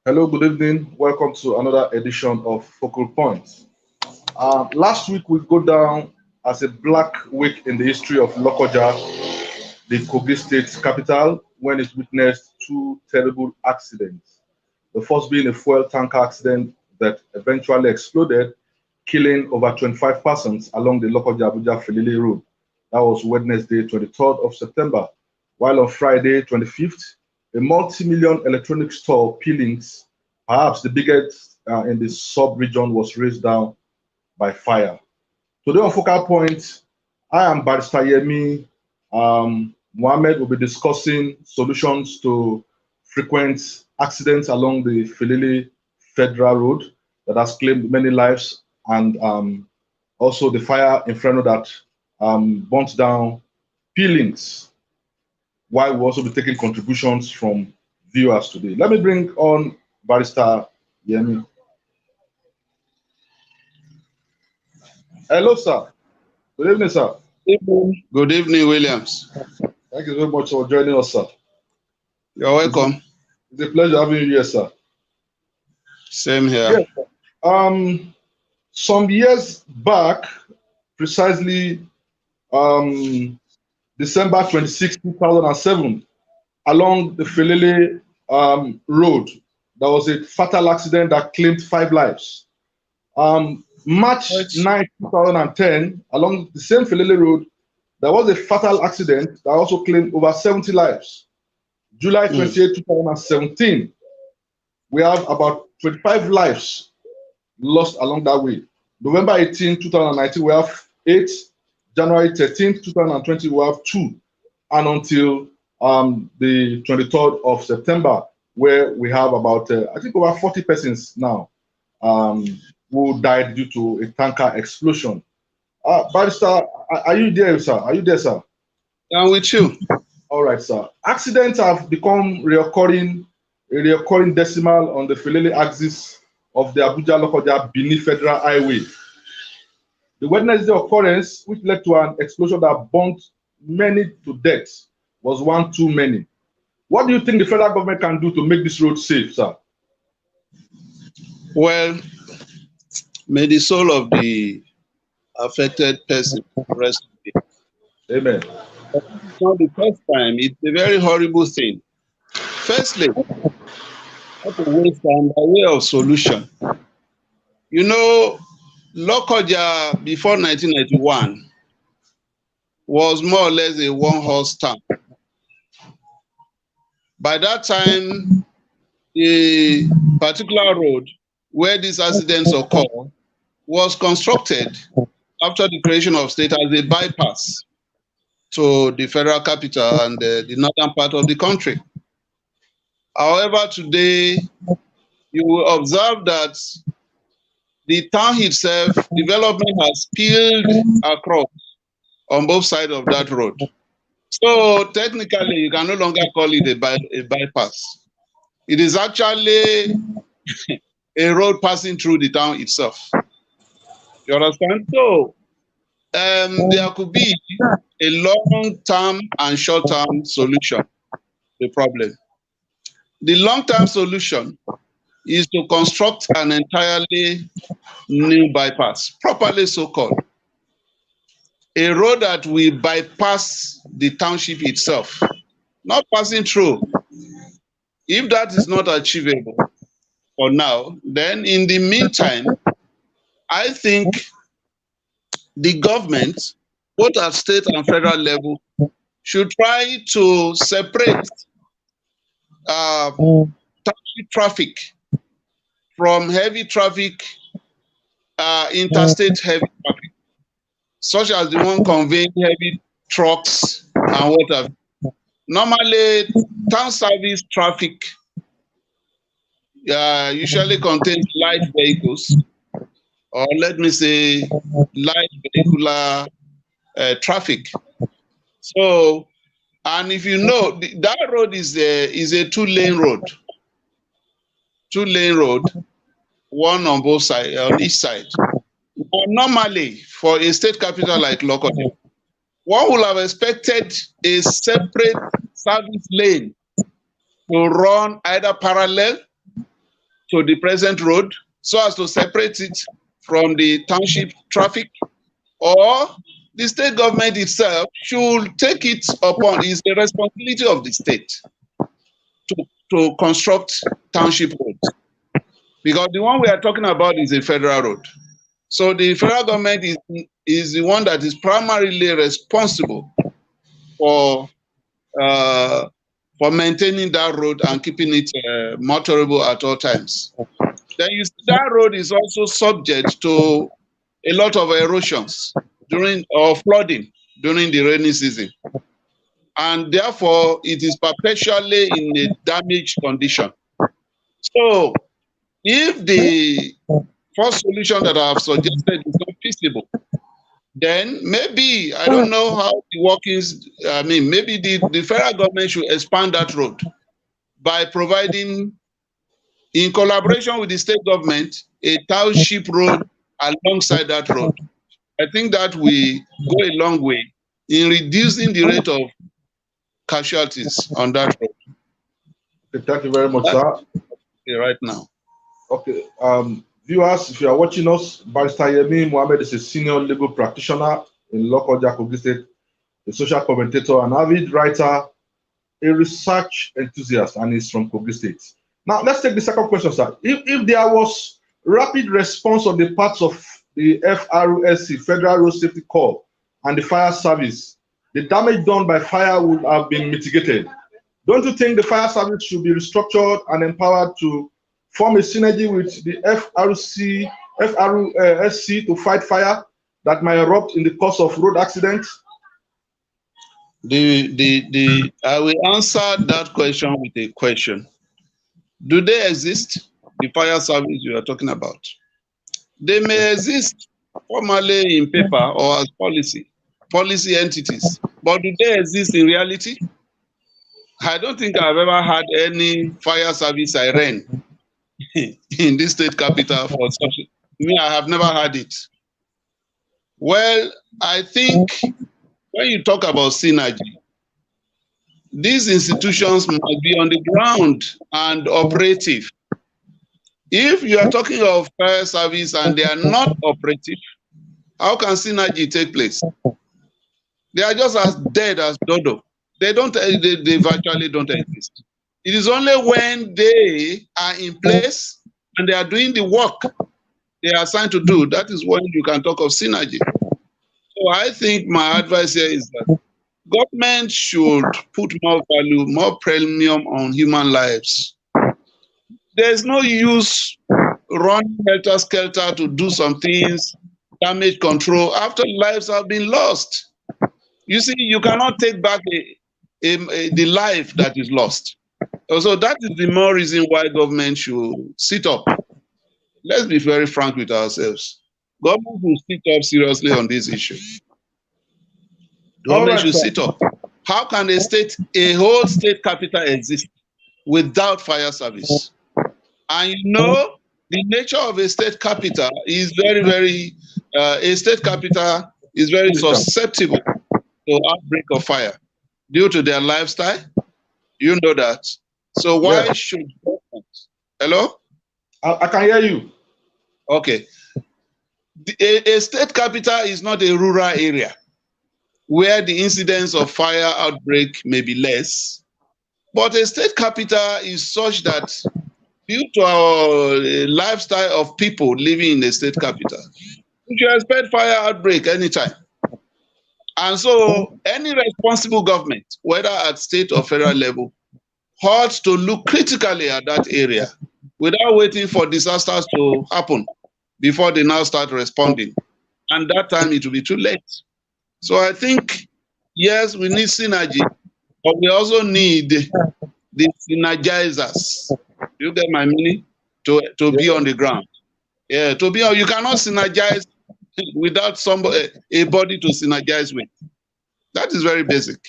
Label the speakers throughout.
Speaker 1: Hello, good evening. Welcome to another edition of Focal Points. Last week we go down as a black week in the history of Lokoja, the Kogi State capital, when it witnessed two terrible accidents. The first being a fuel tanker accident that eventually exploded, killing over 25 persons along the Lokoja Abuja Felele road. That was Wednesday, 23rd of September. While on Friday, 25th, a multi-million electronics store, PeeLinks, perhaps the biggest in the sub-region, was razed down by fire. Today on Focal Point, I am Barrister Yemi Mohammed. Will be discussing solutions to frequent accidents along the Felele Federal Road that has claimed many lives, and also the fire inferno that burnt down PeeLinks, while we'll also be taking contributions from viewers today. Let me bring on Barrister Yemi. Hello, sir. Good evening, sir.
Speaker 2: Good evening, Williams.
Speaker 1: Thank you very much for joining us, sir.
Speaker 2: You're welcome.
Speaker 1: It's a pleasure having you here, sir.
Speaker 2: Same here.
Speaker 1: Yes. Some years back, precisely December 26, 2007, along the Felele road, there was a fatal accident that claimed 5 lives. March 9, 2010, along the same Felele road, there was a fatal accident that also claimed over 70 lives. July 28, 2017, we have about 25 lives lost along that way. November 18, 2019, we have 8. January 13, 2020, we have 2. And until the 23rd of September, where we have about, I think, over 40 persons now who died due to a tanker explosion. Barrister, are you there, sir? Are you there, sir?
Speaker 2: I'm with you.
Speaker 1: All right, sir. Accidents have become a recurring decimal on the Felele axis of the Abuja-Lokoja Benin Federal Highway. The Wednesday occurrence, which led to an explosion that burnt many to death, was one too many. What do you think the federal government can do to make this road safe, sir?
Speaker 2: Well, may the soul of the affected person rest in peace.
Speaker 1: Amen.
Speaker 2: It's not the first time. It's a very horrible thing. Firstly, not to waste time by way of solution. You know, Lokoja before 1991 was more or less a one-horse town. By that time, the particular road where these accidents occur was constructed after the creation of state as a bypass to the federal capital and the northern part of the country. However, today, you will observe that the town itself, development has spilled across on both sides of that road. So technically, you can no longer call it a bypass. It is actually a road passing through the town itself. You understand? So there could be a long-term and short-term solution to the problem. The long-term solution is to construct an entirely new bypass, properly so-called. A road that will bypass the township itself, not passing through. If that is not achievable for now, then in the meantime, I think the government, both at state and federal level, should try to separate township traffic from heavy traffic, interstate heavy traffic, such as the one conveying heavy trucks and whatever. Normally, town service traffic usually contains light vehicles, or let me say light vehicular traffic. So, and if you know, that road is a 2-lane road. 2-lane road, one on both sides, on each side. But normally, for a state capital like Lokoja, one would have expected a separate service lane to run either parallel to the present road so as to separate it from the township traffic, or the state government itself should take it upon, it's the responsibility of the state to construct township roads. Because the one we are talking about is a federal road. So the federal government is the one that is primarily responsible for maintaining that road and keeping it motorable at all times. Then you see that road is also subject to a lot of erosions or flooding during the rainy season. And therefore, it is perpetually in a damaged condition. So if the first solution that I have suggested is not feasible, then maybe, I don't know how the workings, maybe the federal government should expand that road by providing, in collaboration with the state government, a township road alongside that road. I think that will go a long way in reducing the rate of casualties on that road.
Speaker 1: Okay, thank you very much, sir.
Speaker 2: Right now.
Speaker 1: Okay, viewers, if you are watching us, Barrister Yemi Mohammed is a senior legal practitioner in Lokoja, Kogi State, a social commentator, an avid writer, a research enthusiast, and is from Kogi State. Now, let's take the second question, sir. If there was rapid response on the parts of the FRSC, Federal Road Safety Corps, and the fire service, the damage done by fire would have been mitigated. Don't you think the fire service should be restructured and empowered to form a synergy with the FRSC to fight fire that might erupt in the course of road accidents?
Speaker 2: I will answer that question with a question. Do they exist, the fire service you are talking about? They may exist formally in paper or as policy entities, but do they exist in reality? I don't think I've ever had any fire service siren in this state capital for such. I have never had it. Well, I think when you talk about synergy, these institutions must be on the ground and operative. If you are talking of fire service and they are not operative, how can synergy take place? They are just as dead as dodo. They virtually don't exist. It is only when they are in place and they are doing the work they are assigned to do, that is when you can talk of synergy. So I think my advice here is that government should put more value, more premium on human lives. There's no use running helter-skelter to do some things, damage control, after lives have been lost. You see, you cannot take back the life that is lost. So that is the more reason why government should sit up. Let's be very frank with ourselves. Government should sit up seriously on this issue. Government should sit up. How can a whole state capital exist without fire service? And you know, the nature of a state capital is very susceptible to outbreak of fire due to their lifestyle. You know that. So why should government? Hello?
Speaker 1: I can hear you.
Speaker 2: Okay. A state capital is not a rural area where the incidence of fire outbreak may be less. But a state capital is such that due to our lifestyle of people living in a state capital, you should expect fire outbreak anytime. And so any responsible government, whether at state or federal level, ought to look critically at that area without waiting for disasters to happen before they now start responding. And that time it will be too late. So I think, yes, we need synergy, but we also need the synergizers. You get my meaning? To be on the ground. Yeah, you cannot synergize without a body to synergize with. That is very basic.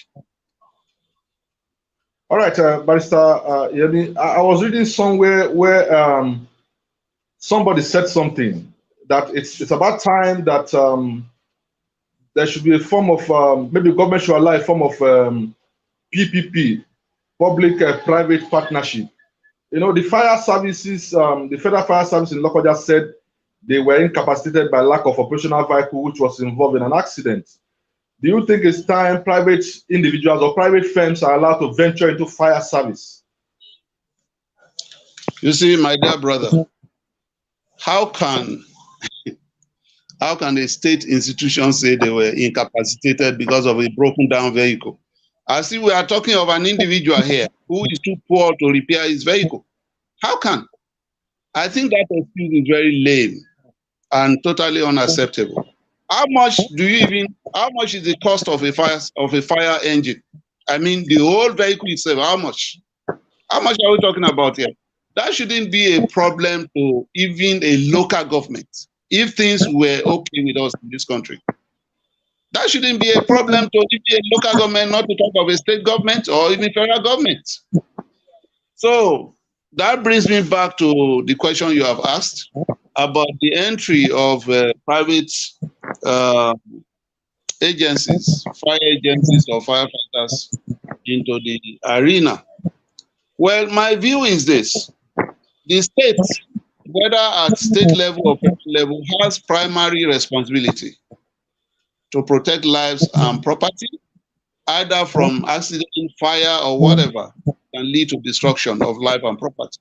Speaker 1: All right, Barrister Yemi, I was reading somewhere where somebody said something that it's about time that there should be a form of maybe government should allow a form of PPP, public-private partnership, The fire services, the Federal Fire Service in Lokoja said they were incapacitated by lack of operational vehicle, which was involved in an accident. Do you think it's time private individuals or private firms are allowed to venture into fire service?
Speaker 2: You see, my dear brother, how can a state institution say they were incapacitated because of a broken down vehicle? I see we are talking of an individual here who is too poor to repair his vehicle. How can? I think that excuse is very lame and totally unacceptable. How much is the cost of a fire engine? I mean, the whole vehicle itself, how much? How much are we talking about here? That shouldn't be a problem to even a local government if things were okay with us in this country. That shouldn't be a problem to even a local government, not to talk of a state government or even federal government. So that brings me back to the question you have asked about the entry of private agencies, fire agencies or firefighters into the arena. Well, my view is this. The state, whether at state level or federal level, has primary responsibility to protect lives and property, either from accident, fire, or whatever can lead to destruction of life and property.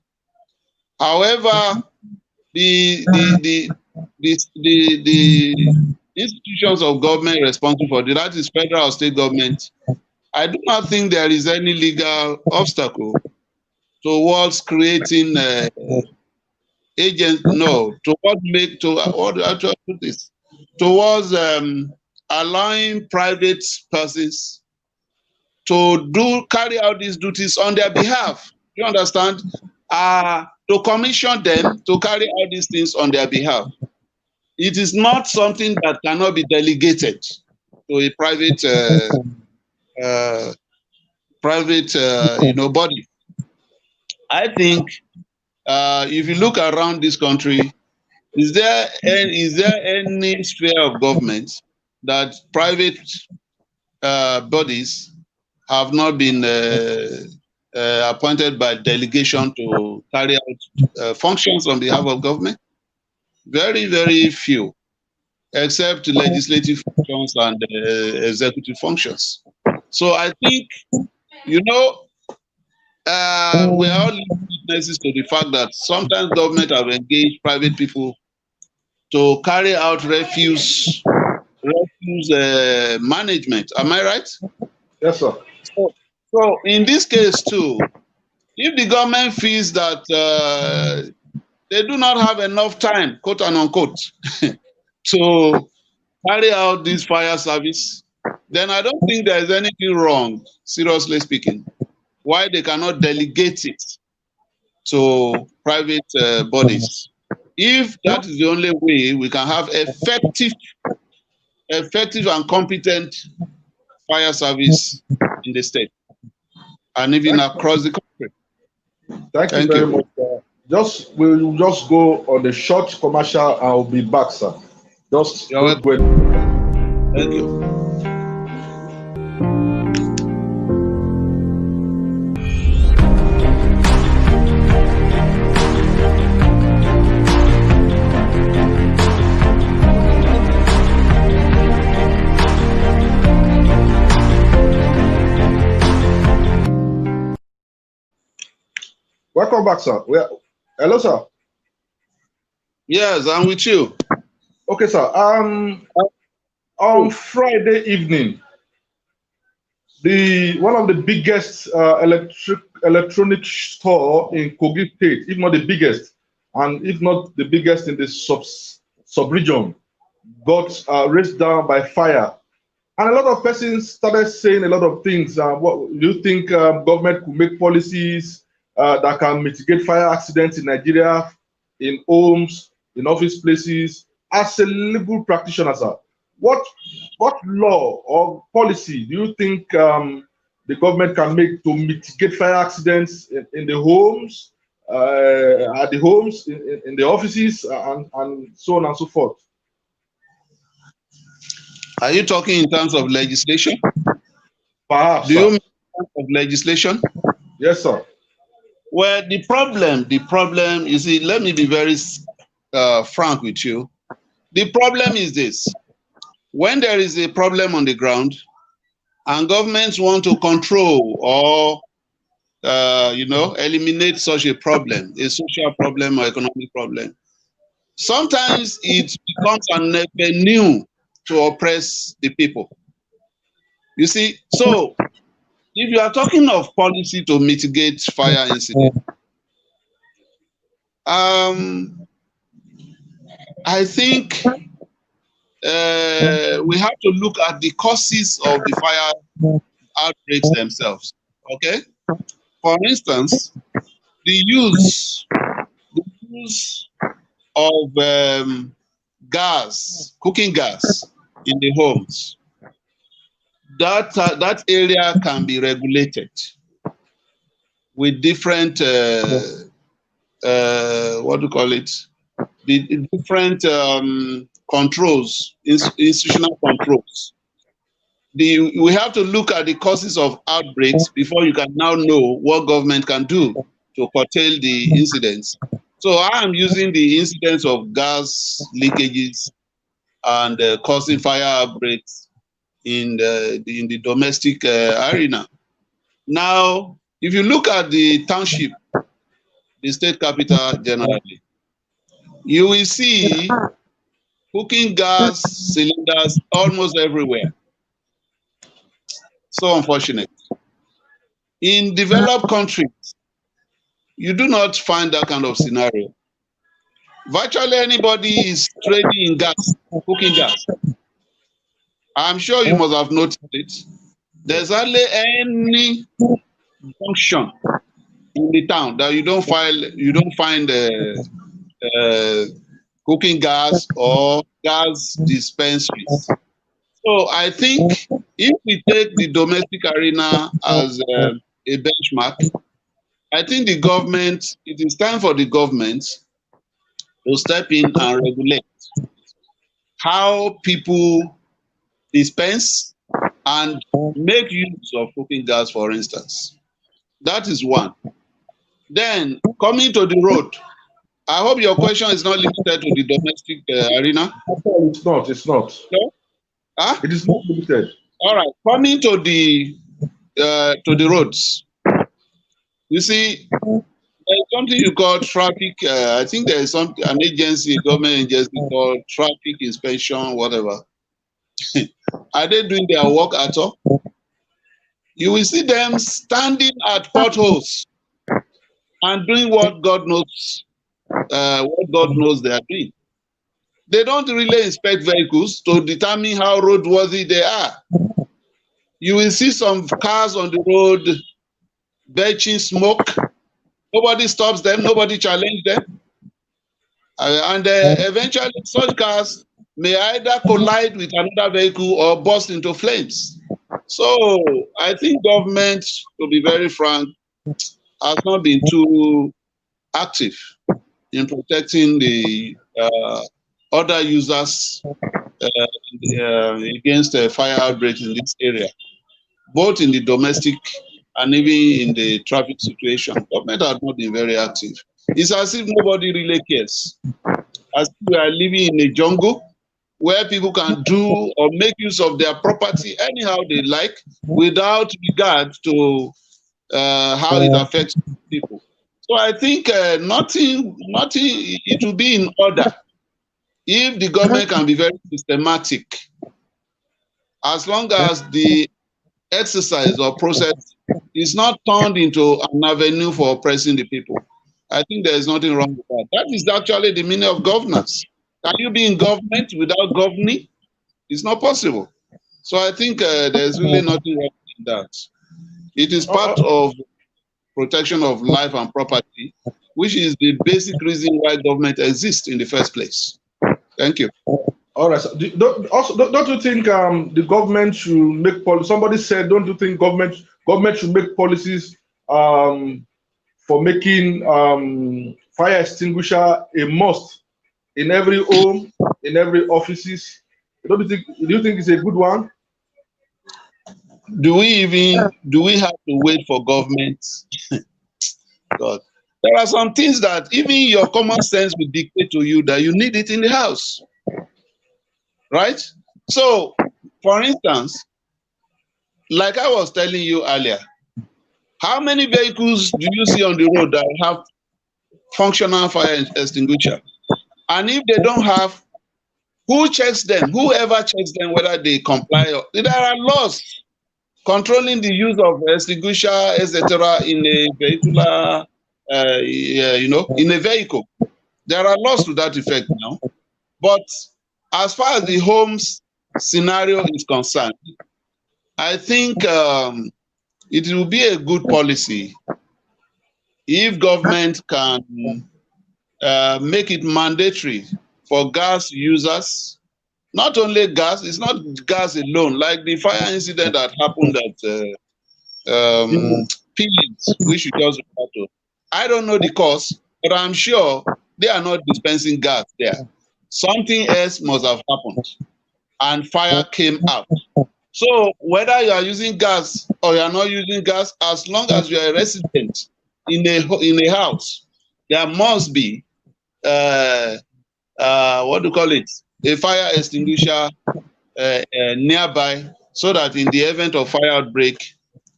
Speaker 2: However, the institutions of government responsible for that is federal or state government. I do not think there is any legal obstacle towards creating towards allowing private persons to carry out these duties on their behalf. You understand? To commission them to carry out these things on their behalf. It is not something that cannot be delegated to a private body. I think if you look around this country, is there any sphere of government that private bodies have not been appointed by delegation to carry out functions on behalf of government? Very, very few, except legislative functions and executive functions. So I think, we are all witnesses to the fact that sometimes government have engaged private people to carry out refuse management. Am I right?
Speaker 1: Yes, sir.
Speaker 2: So in this case too, if the government feels that they do not have enough time, quote and unquote, to carry out this fire service, then I don't think there is anything wrong, seriously speaking, why they cannot delegate it to private bodies. If that is the only way we can have effective and competent fire service in the state and even across the country.
Speaker 1: Thank you very much. We'll just go on a short commercial and I'll be back, sir.
Speaker 2: You're welcome. Thank you.
Speaker 1: Welcome back, sir. Hello, sir.
Speaker 2: Yes, I'm with you.
Speaker 1: Okay, sir. On Friday evening, one of the biggest electronic store in Kogi State, if not the biggest, and if not the biggest in the sub-region, got razed down by fire. And a lot of persons started saying a lot of things. What do you think government could make policies that can mitigate fire accidents in Nigeria, in homes, in office places? As a legal practitioner, sir, what law or policy do you think the government can make to mitigate fire accidents in the homes, at the homes, in the offices, and so on and so forth?
Speaker 2: Are you talking in terms of legislation?
Speaker 1: Perhaps.
Speaker 2: Do you mean in terms of legislation?
Speaker 1: Yes, sir.
Speaker 2: Well, the problem, you see, let me be very frank with you. The problem is this: when there is a problem on the ground and governments want to control or eliminate such a problem, a social problem or economic problem, sometimes it becomes an avenue to oppress the people. You see, so if you are talking of policy to mitigate fire incidents, I think we have to look at the causes of the fire outbreaks themselves. Okay, for instance, the use of gas, cooking gas in the homes. That area can be regulated with different what do you call it? The different controls, institutional controls. We have to look at the causes of outbreaks before you can now know what government can do to curtail the incidents. So I am using the incidents of gas leakages and causing fire outbreaks in the domestic arena. Now, if you look at the township, the state capital generally, you will see cooking gas cylinders almost everywhere. So unfortunate. In developed countries, you do not find that kind of scenario. Virtually anybody is trading in gas, cooking gas. I'm sure you must have noticed it. There's hardly any function in the town that you don't find cooking gas or gas dispensaries. So I think if we take the domestic arena as a benchmark, I think it is time for the government to step in and regulate how people dispense and make use of cooking gas, for instance. That is one. Then coming to the road, I hope your question is not limited to the domestic arena.
Speaker 1: It's not. It's not.
Speaker 2: No? Huh?
Speaker 1: It is not limited.
Speaker 2: All right. Coming to the roads, you see, there's something you call traffic. I think there is an agency, a government agency called traffic inspection, whatever. Are they doing their work at all? You will see them standing at potholes and doing what God knows they are doing. They don't really inspect vehicles to determine how roadworthy they are. You will see some cars on the road belching smoke. Nobody stops them. Nobody challenges them. And eventually, such cars may either collide with another vehicle or burst into flames. So I think government, to be very frank, has not been too active in protecting the other users against fire outbreaks in this area, both in the domestic and even in the traffic situation. Government has not been very active. It's as if nobody really cares. As if we are living in a jungle where people can do or make use of their property anyhow they like without regard to how it affects people. So I think nothing, it will be in order if the government can be very systematic, as long as the exercise or process is not turned into an avenue for oppressing the people. I think there is nothing wrong with that. That is actually the meaning of governance. Can you be in government without governing? It's not possible. So I think there's really nothing wrong in that. It is part of protection of life and property, which is the basic reason why government exists in the first place. Thank you.
Speaker 1: All right. So don't you think the government should make policy? Somebody said, don't you think government should make policies for making fire extinguisher a must in every home, in every offices? Do you think it's a good one?
Speaker 2: Do we have to wait for government? God. There are some things that even your common sense will dictate to you that you need it in the house. Right? So, for instance, like I was telling you earlier, how many vehicles do you see on the road that have functional fire extinguisher? And if they don't have, who checks them? Whoever checks them, whether they comply or there are laws controlling the use of extinguisher, etc., in a vehicular, in a vehicle. There are laws to that effect now. But as far as the homes scenario is concerned, I think it will be a good policy if government can make it mandatory for gas users. Not only gas, it's not gas alone, like the fire incident that happened at PeeLinks, which you just referred to. I don't know the cause, but I'm sure they are not dispensing gas there. Something else must have happened, and fire came out. So whether you are using gas or you are not using gas, as long as you are a resident in a house, there must be what do you call it? A fire extinguisher nearby, so that in the event of fire outbreak,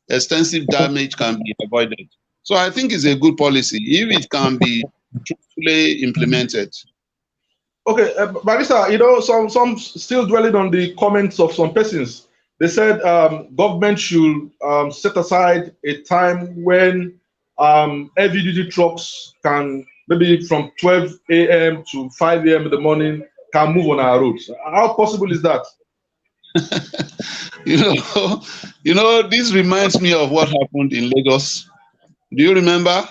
Speaker 2: extensive damage can be avoided. So I think it's a good policy if it can be truthfully implemented.
Speaker 1: Okay, Barrister, some still dwelling on the comments of some persons. They said government should set aside a time when heavy duty trucks can, maybe from 12 a.m. to 5 a.m. in the morning, can move on our roads. How possible is that?
Speaker 2: This reminds me of what happened in Lagos. Do you remember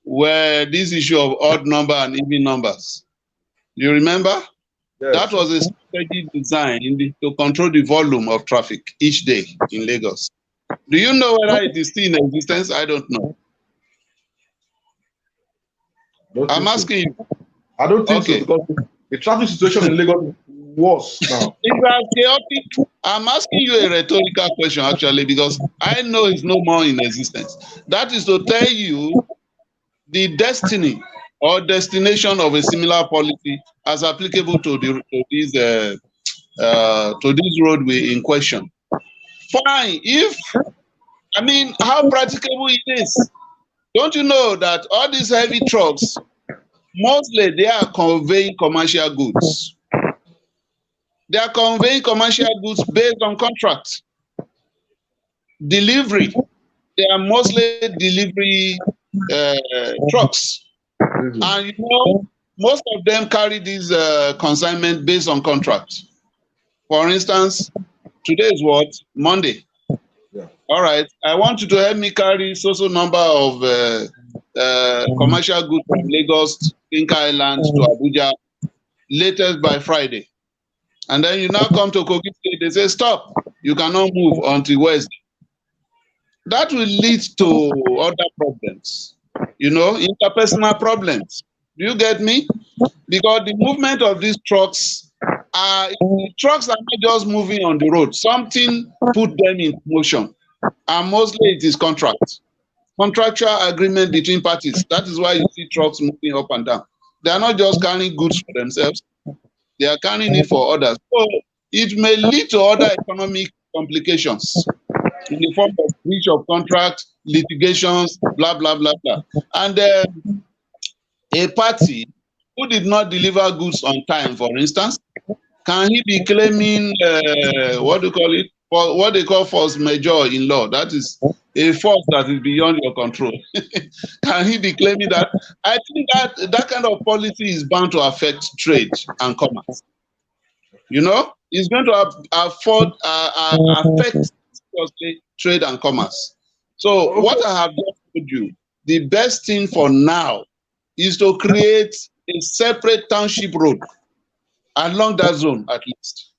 Speaker 2: where this issue of odd number and even numbers? Do you remember?
Speaker 1: Yes.
Speaker 2: That was a strategy designed to control the volume of traffic each day in Lagos. Do you know whether it is still in existence? I don't know. I'm asking you.
Speaker 1: I don't think so, because the traffic situation in Lagos is worse now.
Speaker 2: It's chaotic. I'm asking you a rhetorical question, actually, because I know it's no more in existence. That is to tell you the destiny or destination of a similar policy as applicable to this roadway in question. Fine. How practicable it is. Don't you know that all these heavy trucks, mostly they are conveying commercial goods. They are conveying commercial goods based on contract. Delivery, they are mostly delivery trucks. And most of them carry these consignment based on contract. For instance, today is what? Monday.
Speaker 1: Yeah.
Speaker 2: All right. I want you to help me carry so number of commercial goods from Lagos, Inca Island to Abuja, latest by Friday. And then you now come to Kogi State, they say, stop, you cannot move until Wednesday. That will lead to other problems, interpersonal problems. Do you get me? Because the movement of these trucks are not just moving on the road. Something put them in motion. And mostly it is contract. Contractual agreement between parties. That is why you see trucks moving up and down. They are not just carrying goods for themselves. They are carrying it for others. So it may lead to other economic complications in the form of breach of contract, litigations, blah, blah, blah, blah. And a party who did not deliver goods on time, for instance, can he be claiming what they call force majeure in law? That is a force that is beyond your control. Can he be claiming that? I think that kind of policy is bound to affect trade and commerce. It's going to affect trade and commerce. So what I have just told you, the best thing for now is to create a separate township road along that zone, at least.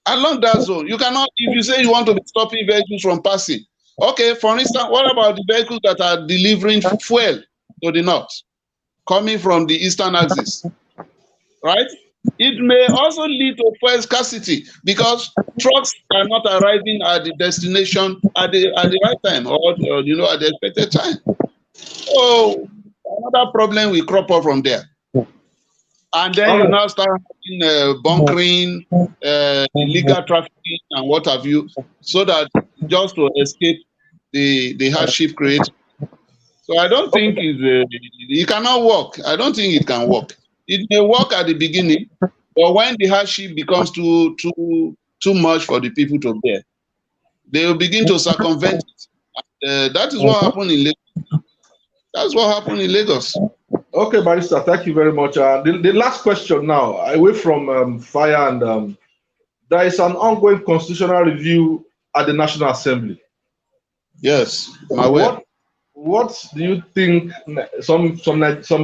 Speaker 2: Along that zone. You cannot, if you say you want to be stopping vehicles from passing. Okay, for instance, what about the vehicles that are delivering fuel to the north, coming from the eastern axis? Right? It may also lead to fuel scarcity because trucks are not arriving at the destination at the right time or at the expected time. So another problem will crop up from there. And then
Speaker 1: All
Speaker 2: you
Speaker 1: right.
Speaker 2: now start having bunkering, illegal trafficking, and what have you, so that just to escape the hardship created. So I don't think it cannot work. I don't think it can work. It may work at the beginning, but when the hardship becomes too much for the people to bear, they will begin to circumvent it. That is what happened in Lagos. That's what happened in Lagos.
Speaker 1: Okay, Barrister, thank you very much. The last question now, away from fire and there is an ongoing constitutional review at the National Assembly.
Speaker 2: Yes, I'm aware.
Speaker 1: What do you think? Some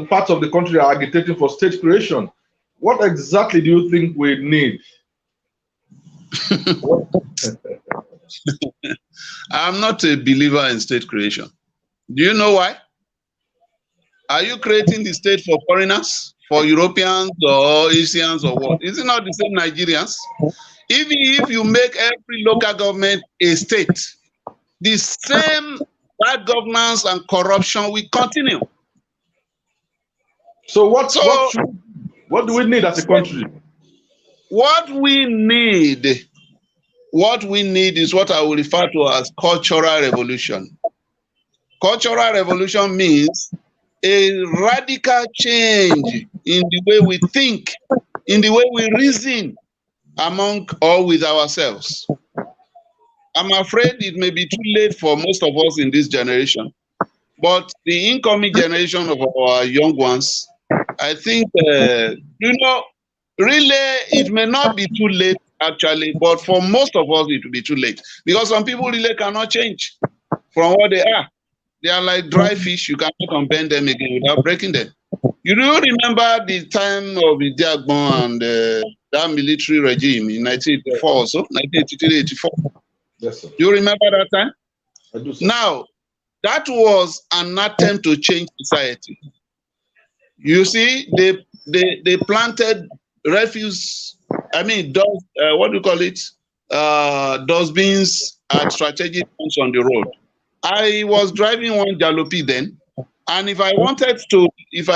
Speaker 1: parts of the country are agitating for state creation. What exactly do you think we need?
Speaker 2: I'm not a believer in state creation. Do you know why? Are you creating the state for foreigners, for Europeans or Asians or what? Is it not the same Nigerians? Even if you make every local government a state, the same bad governance and corruption will continue.
Speaker 1: So what do we need as a country?
Speaker 2: What we need is what I will refer to as cultural revolution. Cultural revolution means a radical change in the way we think, in the way we reason among or with ourselves. I'm afraid it may be too late for most of us in this generation, but the incoming generation of our young ones, I think, really, it may not be too late actually, but for most of us, it will be too late because some people really cannot change from what they are. They are like dry fish. You cannot unbend them again without breaking them. You do remember the time of Idiagbon and that military regime in 1984 or so, 1983, 84?
Speaker 1: Yes, sir.
Speaker 2: Do you remember that time?
Speaker 1: I do, sir.
Speaker 2: Now, that was an attempt to change society. You see, they planted refuse, what do you call it? Dustbins at strategic points on the road. I was driving one jalopy then, and if I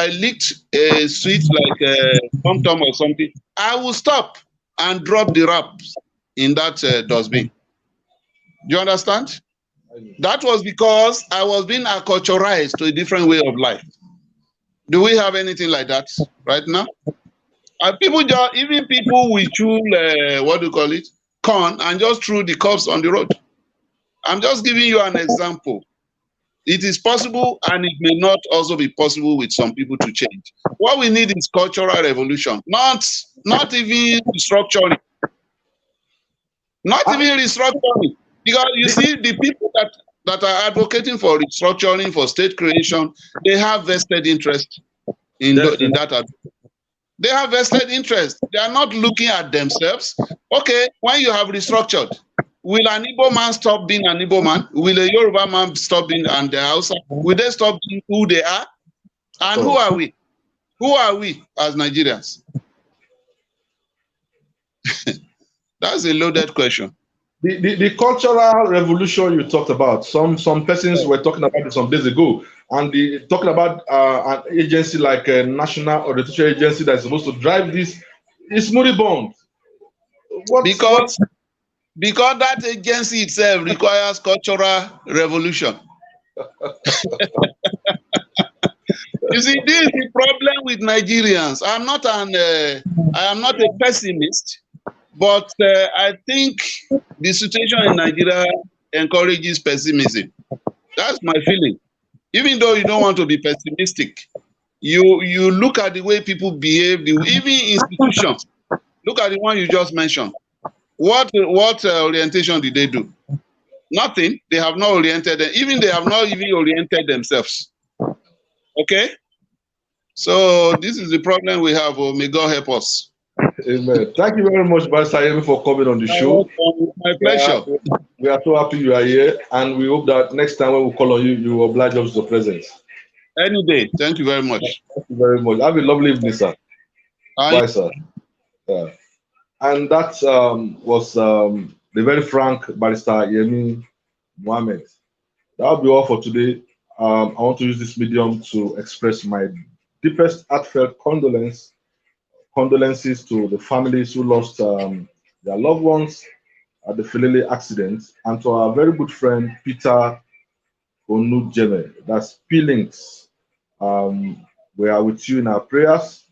Speaker 2: licked a sweet like a tom-tom or something, I would stop and drop the wraps in that dustbin. Do you understand? That was because I was being acculturized to a different way of life. Do we have anything like that right now? Even people will chew, corn and just threw the cups on the road. I'm just giving you an example. It is possible, and it may not also be possible with some people to change. What we need is cultural revolution, not even restructuring. Not even restructuring. Because you see, the people that are advocating for restructuring, for state creation, they have vested interest in that. They have vested interest. They are not looking at themselves. Okay, when you have restructured, will an Igbo man stop being an Igbo man? Will a Yoruba man stop being and the Hausa? Will they stop being who they are? And who are we? Who are we as Nigerians? That's a loaded question.
Speaker 1: The cultural revolution you talked about, some persons were talking about it some days ago, and talking about an agency like a National Auditory Agency that's supposed to drive this is moribund.
Speaker 2: Because that agency itself requires cultural revolution. You see, this is the problem with Nigerians. I am not a pessimist, but I think the situation in Nigeria encourages pessimism. That's my feeling. Even though you don't want to be pessimistic, you look at the way people behave, even institutions. Look at the one you just mentioned. What orientation did they do? Nothing. They have not oriented them. Even they have not even oriented themselves. Okay? So this is the problem we have. Oh, may God help us.
Speaker 1: Amen. Thank you very much, Barrister Yemi, for coming on the show.
Speaker 2: My pleasure.
Speaker 1: We are so happy you are here, and we hope that next time when we call on you, you will oblige us with your presence.
Speaker 2: Any day. Thank you very much.
Speaker 1: Thank you very much. Have a lovely evening, sir. Bye, sir. Yeah. And that was the very frank Barrister Yemi Mohammed. That will be all for today. I want to use this medium to express my deepest heartfelt condolences to the families who lost their loved ones at the Felele accident, and to our very good friend Peter Onujeme. That's PeeLinks. We are with you in our prayers.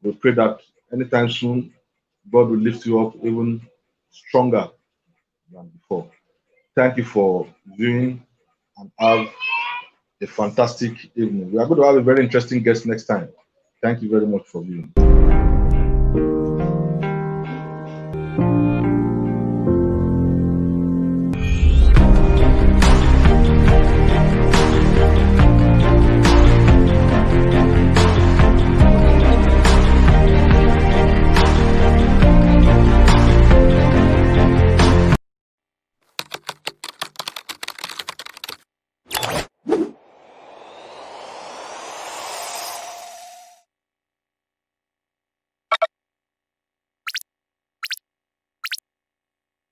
Speaker 1: We pray that anytime soon, God will lift you up even stronger than before. Thank you for viewing, and have a fantastic evening. We are going to have a very interesting guest next time. Thank you very much for viewing.